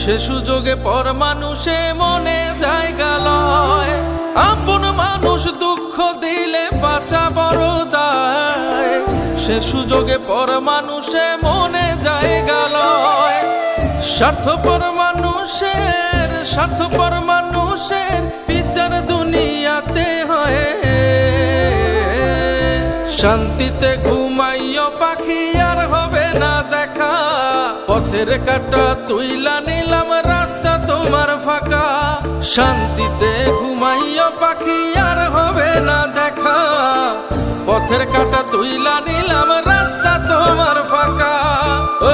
সে সুযোগে পর মানুষে মনে জায়গা লয়। আপন মানুষ দুঃখ দিলে বাঁচা বড় দায়। সে সুযোগে পর মানুষে মনে জায়গা লয়। স্বার্থপর মানুষের বিচার দুনিয়াতে হয়। শান্তিতে ঘুমাইও পাখি আর হবে না দেখা। পথের কাঁটা তুইলা নিলাম রাস্তা তোমার ফাঁকা। শান্তিতে ঘুমাইও পাখি আর হবে না দেখা। পথের কাঁটা তুইলা নিলাম রাস্তা তোমার ফাঁকা। ও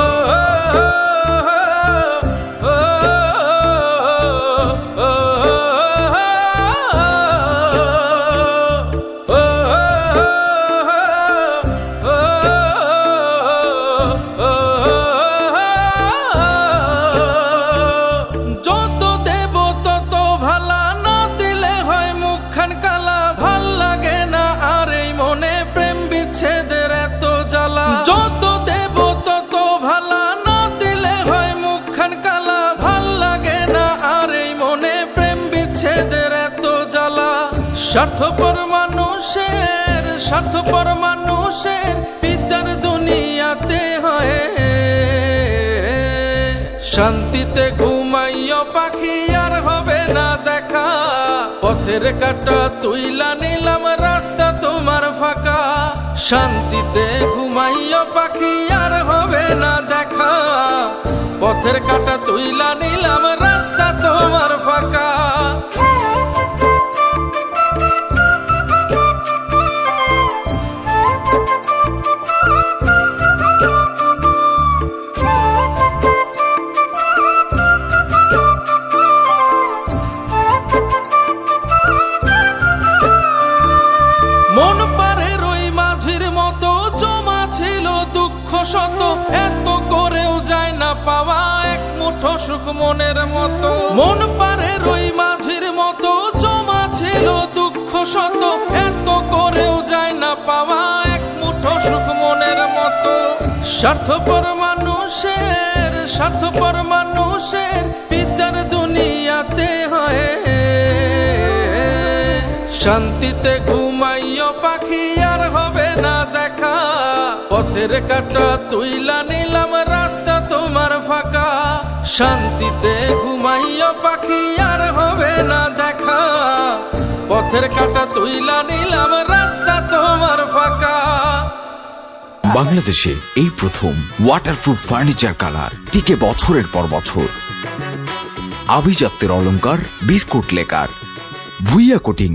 স্বার্থপর মানুষের বিচার দুনিয়াতে হয়। শান্তিতে ঘুমাইও পাখি আর হবে না দেখা। পথের কাঁটা তুইলা নিলাম রাস্তা তোমার ফাঁকা। শান্তিতে ঘুমাইও পাখি আর হবে না দেখা। পথের কাঁটা তুইলা নিলাম রাস্তা তোমার ফাঁকা। মন পারে রই মাঝির মতো জমা ছিল দুঃখ শত। এত করেও যায় না পাওয়া এক মুঠো সুখ মনের মতো। মন পারে রই মাঝির মতো জমা ছিল দুঃখ শত। এত করেও যায় না পাওয়া এক মুঠো সুখ মনের মতো। স্বার্থপর মানুষের বিচার দুনিয়াতে হয়। শান্তিতে ঘুমাইও পাখি আর হবে না দেখা। পথের কাঁটা তুইলা নিলাম রাস্তা তোমার ফাঁকা। শান্তিতে ঘুমাইও পাখি আর হবে না দেখা। পথের কাঁটা তুইলা নিলাম রাস্তা তোমার ফাঁকা। বাংলাদেশে এই প্রথম ওয়াটারপ্রুফ ফার্নিচার কালার টিকে বছরের পর বছর। আভিজাত্যের অলংকার বিস্কুট লেকার, ভুইয়া কোটিং,